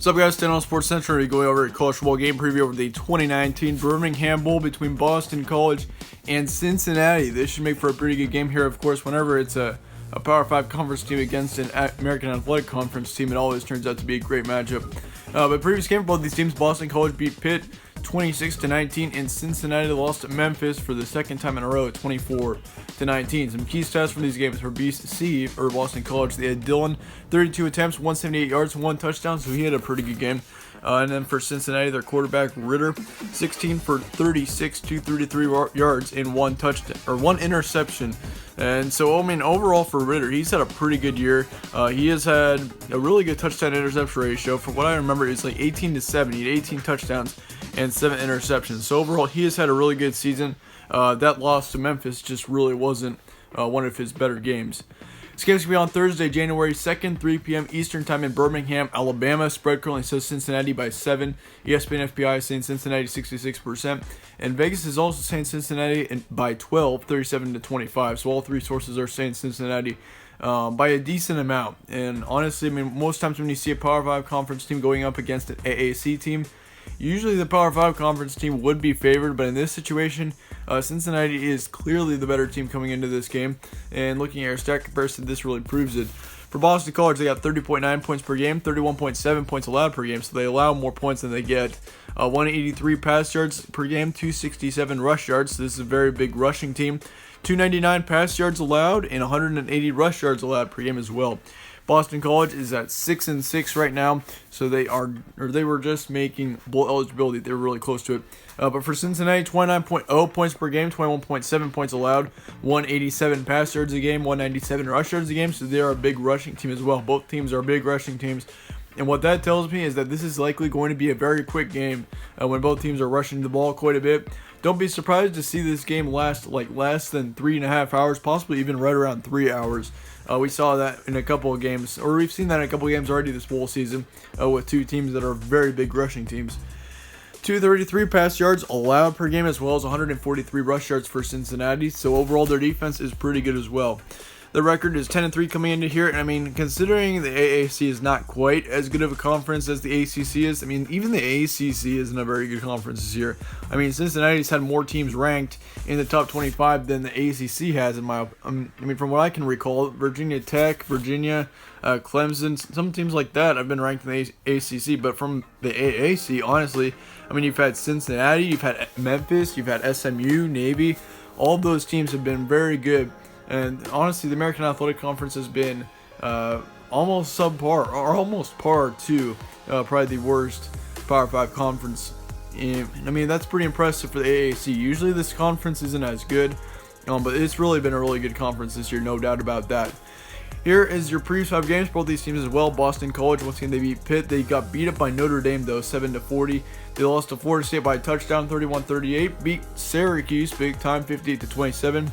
What's up, guys? Stand on Sports Central. We're going over a college football game preview over the 2019 Birmingham Bowl between Boston College and Cincinnati. This should make for a pretty good game here, of course. Whenever it's a Power 5 conference team against an American Athletic Conference team, it always turns out to be a great matchup. But previous game for both these teams, Boston College beat Pitt 26-19, and Cincinnati lost to Memphis for the second time in a row, 24-19. Some key stats from these games for BC or Boston College: they had Dillon, 32 attempts, 178 yards, and 1 touchdown, so he had a pretty good game. And then for Cincinnati, their quarterback Ritter, 16 for 36, 233 yards, and 1 touchdown or 1 interception. And so, I mean, overall for Ritter, he's had a pretty good year. He has had a really good touchdown interception ratio. From what I remember, it's like 18-7. He had 18 touchdowns and 7 interceptions. So overall, he has had a really good season. That loss to Memphis just really wasn't one of his better games. This game's going to be on Thursday, January 2nd, 3 p.m. Eastern Time in Birmingham, Alabama. Spread currently says Cincinnati by 7. ESPN FPI is saying Cincinnati 66%. And Vegas is also saying Cincinnati by 12, 37-25. So all three sources are saying Cincinnati by a decent amount. And honestly, I mean, most times when you see a Power 5 conference team going up against an AAC team, usually the Power 5 conference team would be favored, but in this situation, Cincinnati is clearly the better team coming into this game. And looking at our stat comparison, this really proves it. For Boston College, they got 30.9 points per game, 31.7 points allowed per game, so they allow more points than they get. 183 pass yards per game, 267 rush yards, so this is a very big rushing team. 299 pass yards allowed and 180 rush yards allowed per game as well. Boston College is at 6-6 right now, so they were just making bowl eligibility. They were really close to it. But for Cincinnati, 29.0 points per game, 21.7 points allowed, 187 pass yards a game, 197 rush yards a game. So they are a big rushing team as well. Both teams are big rushing teams. And what that tells me is that this is likely going to be a very quick game when both teams are rushing the ball quite a bit. Don't be surprised to see this game last like less than 3.5 hours, possibly even right around 3 hours. We saw that in a couple of games, or we've seen that in a couple of games already this bowl season with two teams that are very big rushing teams. 233 pass yards allowed per game, as well as 143 rush yards for Cincinnati. So overall, their defense is pretty good as well. The record is 10-3 coming into here, and I mean, considering the AAC is not quite as good of a conference as the ACC is, I mean, even the ACC isn't a very good conference this year. I mean, Cincinnati's had more teams ranked in the top 25 than the ACC has, I mean, from what I can recall. Virginia Tech, Virginia, Clemson, some teams like that have been ranked in the ACC, but from the AAC, honestly, I mean, you've had Cincinnati, you've had Memphis, you've had SMU, Navy. All of those teams have been very good. And honestly, the American Athletic Conference has been almost subpar, or almost par to probably the worst Power 5 conference. And, I mean, that's pretty impressive for the AAC. Usually this conference isn't as good, but it's really been a really good conference this year, no doubt about that. Here is your previous 5 games for both these teams as well. Boston College, once again, they beat Pitt. They got beat up by Notre Dame, though, 7-40. They lost to Florida State by a touchdown, 31-38. Beat Syracuse big time, 58-27.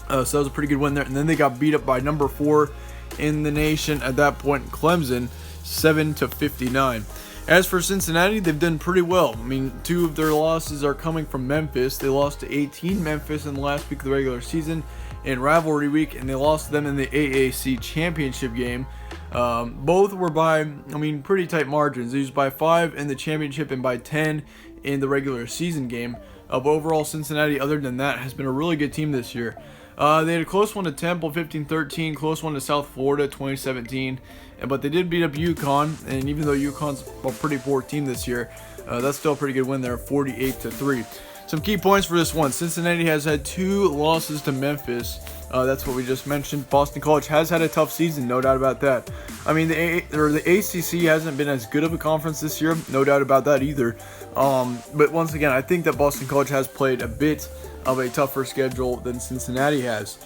So that was a pretty good win there. And then they got beat up by number 4 in the nation at that point, Clemson, 7-59. As for Cincinnati, they've done pretty well. I mean, 2 of their losses are coming from Memphis. They lost to 18 Memphis in the last week of the regular season in rivalry week, and they lost to them in the AAC championship game. Both were by, I mean, pretty tight margins. They was by 5 in the championship and by 10 in the regular season game. But overall, Cincinnati, other than that, has been a really good team this year. They had a close one to Temple, 15-13, close one to South Florida, 2017, but they did beat up UConn, and even though UConn's a pretty poor team this year, that's still a pretty good win there, 48-3. Some key points for this one: Cincinnati has had 2 losses to Memphis. That's what we just mentioned. Boston College has had a tough season, no doubt about that. I mean, the ACC hasn't been as good of a conference this year, no doubt about that either. But once again, I think that Boston College has played a bit of a tougher schedule than Cincinnati has.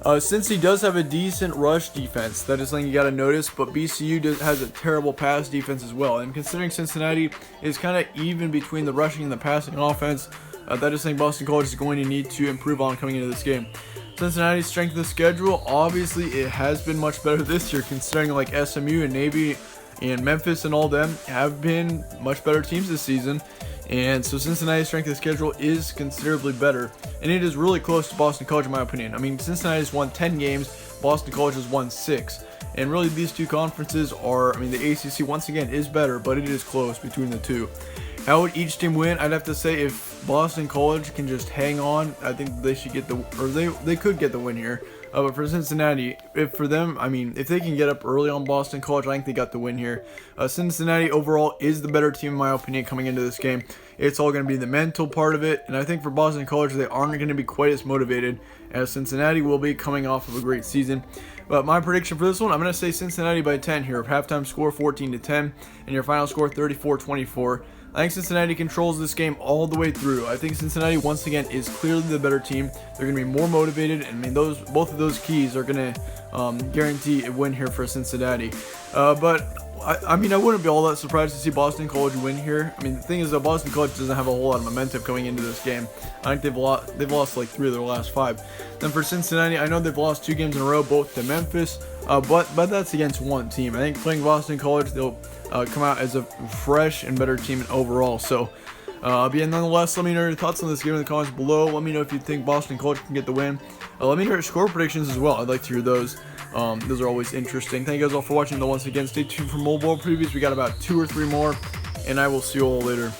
Cincy does have a decent rush defense. That is something you got to notice, but BCU has a terrible pass defense as well. And considering Cincinnati is kind of even between the rushing and the passing offense, that is something Boston College is going to need to improve on coming into this game. Cincinnati's strength of the schedule, obviously it has been much better this year, considering like SMU and Navy and Memphis and all them have been much better teams this season. And so Cincinnati's strength of schedule is considerably better, and it is really close to Boston College in my opinion. I mean, Cincinnati has won 10 games, Boston College has won 6. And really, these two conferences are, I mean, the ACC once again is better, but it is close between the two. How would each team win? I'd have to say if Boston College can just hang on, I think they should get the, or they could get the win here. But for Cincinnati, if they can get up early on Boston College, I think they got the win here. Cincinnati overall is the better team in my opinion coming into this game. It's all going to be the mental part of it, and I think for Boston College, they aren't going to be quite as motivated as Cincinnati will be coming off of a great season. But my prediction for this one, I'm going to say Cincinnati by 10 here. Halftime score 14-10, and your final score 34-24. I think Cincinnati controls this game all the way through. I think Cincinnati, once again, is clearly the better team. They're going to be more motivated, and I mean, both of those keys are going to guarantee a win here for Cincinnati. But I mean, I wouldn't be all that surprised to see Boston College win here. I mean, the thing is that Boston College doesn't have a whole lot of momentum coming into this game. I think they've lost like 3 of their last 5. Then for Cincinnati, I know they've lost 2 games in a row, both to Memphis, but that's against one team. I think playing Boston College, they'll come out as a fresh and better team overall. So, but yeah, nonetheless, let me know your thoughts on this game in the comments below. Let me know if you think Boston College can get the win. Let me know your score predictions as well. I'd like to hear those. Those are always interesting. Thank you guys all for watching. Though once again, stay tuned for more ball previews. We got about 2 or 3 more, and I will see you all later.